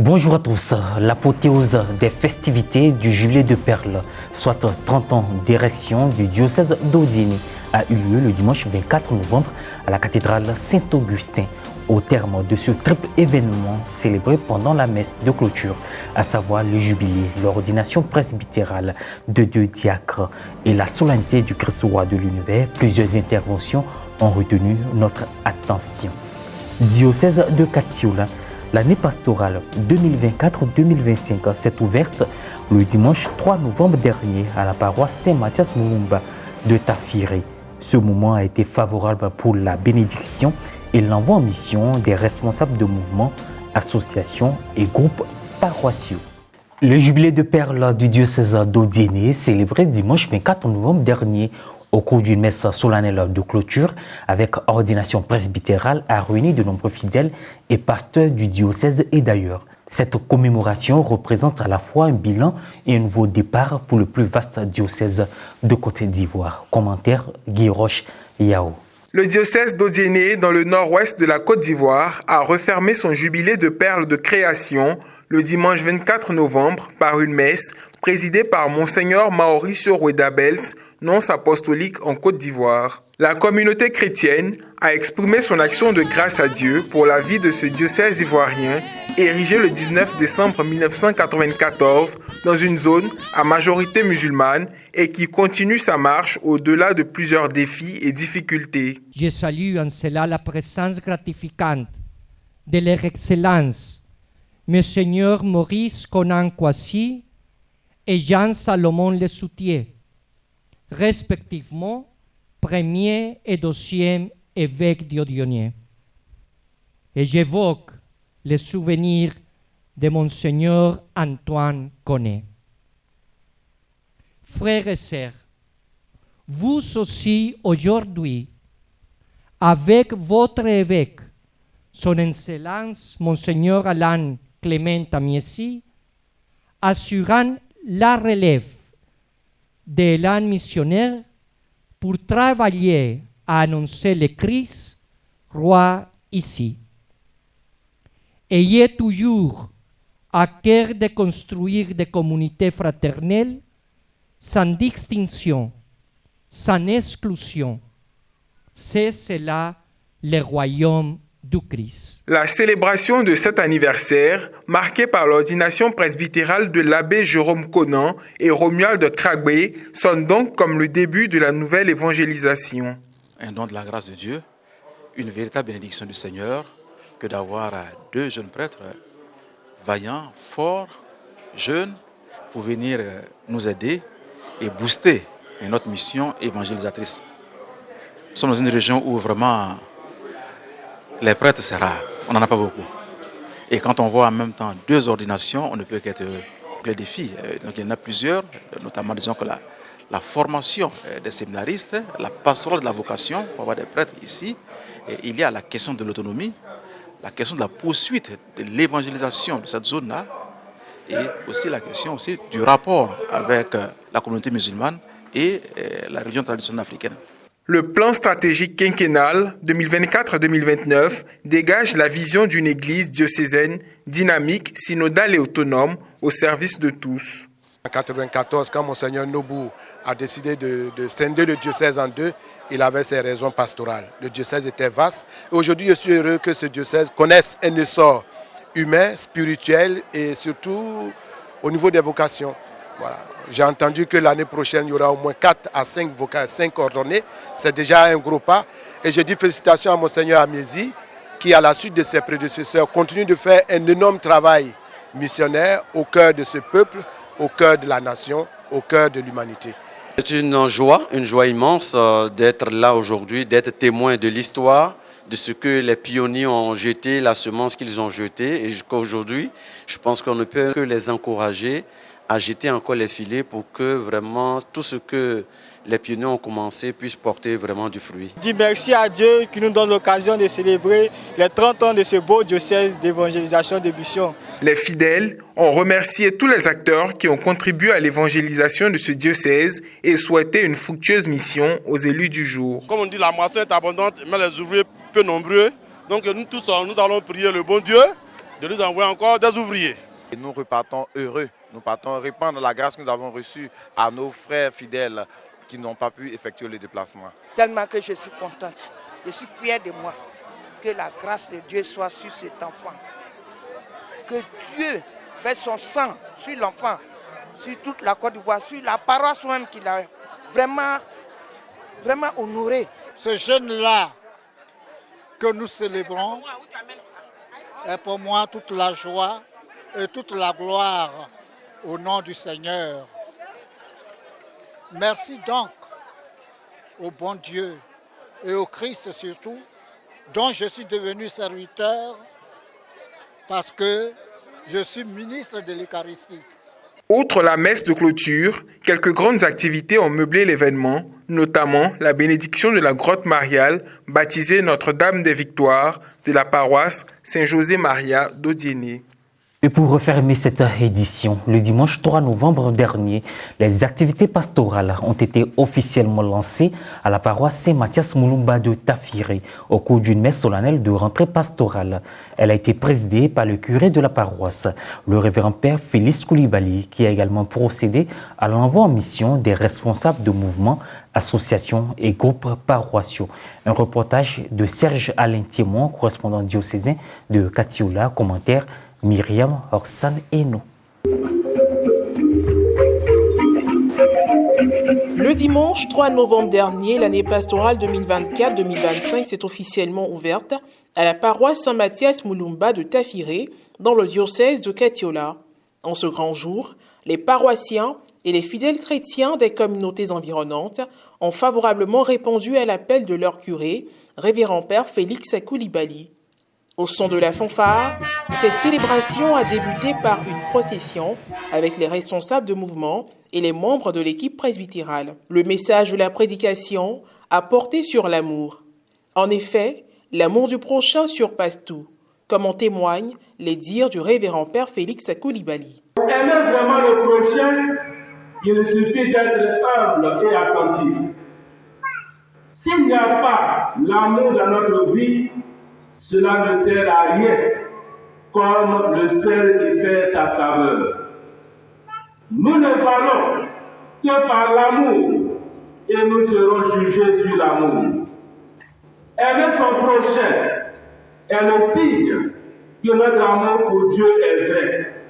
Bonjour à tous. L'apothéose des festivités du Jubilé de Perles, soit 30 ans d'érection du diocèse d'Odiéné, a eu lieu le dimanche 24 novembre à la cathédrale Saint-Augustin. Au terme de ce triple événement célébré pendant la messe de clôture, à savoir le jubilé, l'ordination presbytérale de 2 diacres et la solennité du Christ roi de l'univers, plusieurs interventions ont retenu notre attention. Diocèse de Katioula. L'année pastorale 2024-2025 s'est ouverte le dimanche 3 novembre dernier à la paroisse Saint-Mathias Mulumba de Tafiri. Ce moment a été favorable pour la bénédiction et l'envoi en mission des responsables de mouvements, associations et groupes paroissiaux. Le jubilé de Perles du diocèse d'Odiéné, célébré dimanche 24 novembre dernier au cours d'une messe solennelle de clôture avec ordination presbytérale, a réuni de nombreux fidèles et pasteurs du diocèse et d'ailleurs. Cette commémoration représente à la fois un bilan et un nouveau départ pour le plus vaste diocèse de Côte d'Ivoire. Commentaire Guy Roche Yao. Le diocèse d'Odiéné, dans le nord-ouest de la Côte d'Ivoire, a refermé son jubilé de Perles de création le dimanche 24 novembre par une messe présidée par Monseigneur Mauricio Rueda-Bells, nonce apostolique en Côte d'Ivoire. La communauté chrétienne a exprimé son action de grâce à Dieu pour la vie de ce diocèse ivoirien, érigé le 19 décembre 1994 dans une zone à majorité musulmane et qui continue sa marche au-delà de plusieurs défis et difficultés. Je salue en cela la présence gratificante de leur Excellence, Monseigneur Maurice Conan Kwasi et Jean-Salomon Le Soutier, respectivement premier et deuxième évêque d'Odiéné. Et j'évoque les souvenirs de Monseigneur Antoine Koné. Frères et sœurs, vous aussi aujourd'hui, avec votre évêque, son Excellence Monseigneur Alain Clément Amiesi, assurant la relève de l'élan missionnaire pour travailler à annoncer le Christ, roi ici. Ayez toujours à cœur de construire des communautés fraternelles sans distinction, sans exclusion. C'est cela le royaume du Christ. La célébration de cet anniversaire, marquée par l'ordination presbytérale de l'abbé Jérôme Conan et Romuald de Kragbé, sonne donc comme le début de la nouvelle évangélisation. Un don de la grâce de Dieu, une véritable bénédiction du Seigneur, que d'avoir 2 jeunes prêtres vaillants, forts, jeunes, pour venir nous aider et booster notre mission évangélisatrice. Nous sommes dans une région où vraiment les prêtres, c'est rare, on n'en a pas beaucoup. Et quand on voit en même temps 2 ordinations, on ne peut qu'être heureux. Les défis, donc il y en a plusieurs, notamment disons que la formation des séminaristes, la pastorale de la vocation pour avoir des prêtres ici. Et il y a la question de l'autonomie, la question de la poursuite de l'évangélisation de cette zone-là, et aussi la question aussi du rapport avec la communauté musulmane et la religion traditionnelle africaine. Le plan stratégique quinquennal 2024-2029 dégage la vision d'une église diocésaine dynamique, synodale et autonome au service de tous. En 1994, quand Monseigneur Nobu a décidé de scinder le diocèse en 2, il avait ses raisons pastorales. Le diocèse était vaste. Aujourd'hui, je suis heureux que ce diocèse connaisse un essor humain, spirituel et surtout au niveau des vocations. Voilà. J'ai entendu que l'année prochaine, il y aura au moins 4 à 5 ordonnés. C'est déjà un gros pas. Et je dis félicitations à Monseigneur Amiesi, qui, à la suite de ses prédécesseurs, continue de faire un énorme travail missionnaire au cœur de ce peuple, au cœur de la nation, au cœur de l'humanité. C'est une joie immense d'être là aujourd'hui, d'être témoin de l'histoire, de ce que les pionniers ont jeté, la semence qu'ils ont jetée. Et jusqu'à aujourd'hui, je pense qu'on ne peut que les encourager à jeter encore les filets pour que vraiment tout ce que les pionniers ont commencé puisse porter vraiment du fruit. Je dis merci à Dieu qui nous donne l'occasion de célébrer les 30 ans de ce beau diocèse d'évangélisation de Bisson. Les fidèles ont remercié tous les acteurs qui ont contribué à l'évangélisation de ce diocèse et souhaité une fructueuse mission aux élus du jour. Comme on dit, la moisson est abondante, mais les ouvriers peu nombreux. Donc nous tous, nous allons prier le bon Dieu de nous envoyer encore des ouvriers. Et nous repartons heureux. Nous partons répandre la grâce que nous avons reçue à nos frères fidèles qui n'ont pas pu effectuer le déplacement. Tellement que je suis contente. Je suis fière de moi. Que la grâce de Dieu soit sur cet enfant. Que Dieu verse son sang sur l'enfant, sur toute la Côte d'Ivoire, sur la paroisse même qu'il a vraiment honoré. Ce jeune-là que nous célébrons est pour moi toute la joie et toute la gloire au nom du Seigneur. Merci donc au bon Dieu et au Christ surtout, dont je suis devenu serviteur parce que je suis ministre de l'Eucharistie. Outre la messe de clôture, quelques grandes activités ont meublé l'événement, notamment la bénédiction de la grotte mariale baptisée Notre-Dame des Victoires de la paroisse Saint-José-Maria d'Odiéné. Et pour refermer cette édition, le dimanche 3 novembre dernier, les activités pastorales ont été officiellement lancées à la paroisse Saint-Mathias Moulumba de Tafiré au cours d'une messe solennelle de rentrée pastorale. Elle a été présidée par le curé de la paroisse, le révérend père Félix Koulibaly, qui a également procédé à l'envoi en mission des responsables de mouvements, associations et groupes paroissiaux. Un reportage de Serge Alain Thiémon, correspondant diocésain de Katiola, commentaire Myriam Orsan Eno. Le dimanche 3 novembre dernier, l'année pastorale 2024-2025 s'est officiellement ouverte à la paroisse Saint-Mathias Moulumba de Tafiré, dans le diocèse de Katiola. En ce grand jour, les paroissiens et les fidèles chrétiens des communautés environnantes ont favorablement répondu à l'appel de leur curé, révérend père Félix Koulibaly. Au son de la fanfare, cette célébration a débuté par une procession avec les responsables de mouvement et les membres de l'équipe presbytérale. Le message de la prédication a porté sur l'amour. En effet, l'amour du prochain surpasse tout, comme en témoignent les dires du révérend père Félix Koulibaly. Aimer vraiment le prochain, il suffit d'être humble et attentif. S'il n'y a pas l'amour dans notre vie, cela ne sert à rien, comme le sel qui fait sa saveur. Nous ne valons que par l'amour et nous serons jugés sur l'amour. Aimer son prochain est le signe que notre amour pour Dieu est vrai.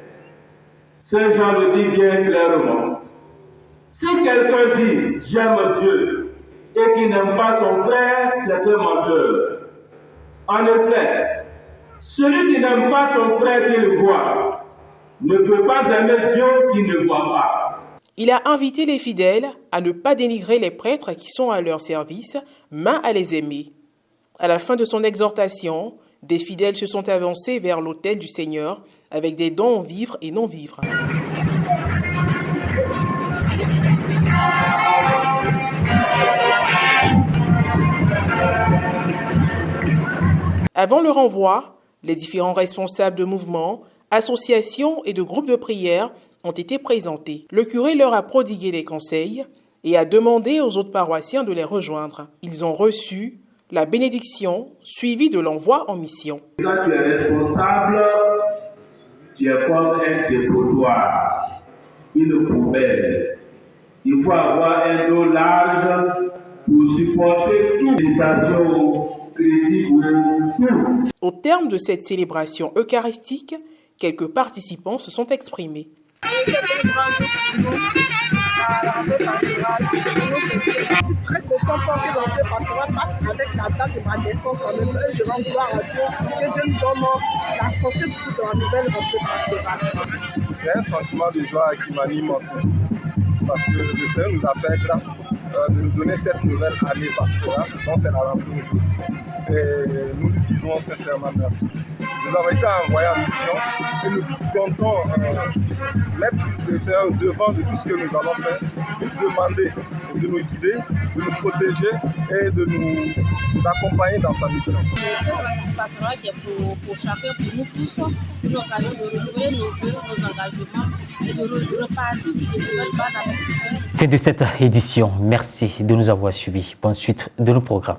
Saint Jean le dit bien clairement. Si quelqu'un dit « j'aime Dieu » et qu'il n'aime pas son frère, c'est un menteur. En effet, celui qui n'aime pas son frère qu'il voit ne peut pas aimer Dieu qu'il ne voit pas. Il a invité les fidèles à ne pas dénigrer les prêtres qui sont à leur service, mais à les aimer. À la fin de son exhortation, des fidèles se sont avancés vers l'autel du Seigneur avec des dons en vivres et non-vivres. Avant le renvoi, les différents responsables de mouvements, associations et de groupes de prière ont été présentés. Le curé leur a prodigué des conseils et a demandé aux autres paroissiens de les rejoindre. Ils ont reçu la bénédiction suivie de l'envoi en mission. Quand tu es responsable, tu es comme un dépotoir, une poubelle. Il faut avoir un dos large pour supporter toute situation. Au terme de cette célébration eucharistique, quelques participants se sont exprimés. Je suis très content que l'entrée pastorale passe avec la date de ma naissance en même temps. Je rends gloire à Dieu que Dieu nous donne la santé surtout dans la nouvelle rentrée pastorale. C'est un sentiment de joie qui m'anime aussi. Parce que le Seigneur nous a fait grâce de nous donner cette nouvelle année pastorale, donc c'est la rentrée aujourd'hui. Et nous lui disons sincèrement merci. Nous avons été envoyés en mission et nous comptons mettre le Seigneur devant de tout ce que nous allons faire, lui demander de nous guider, de nous protéger et de nous accompagner dans sa mission. Le pastoral qui est pour chacun, pour nous tous, une occasion de renouveler nos vœux, nos engagements et de repartir sur de nouvelles bases avec Christ. Fin de cette édition. Merci de nous avoir suivis. Bonne suite de nos programmes.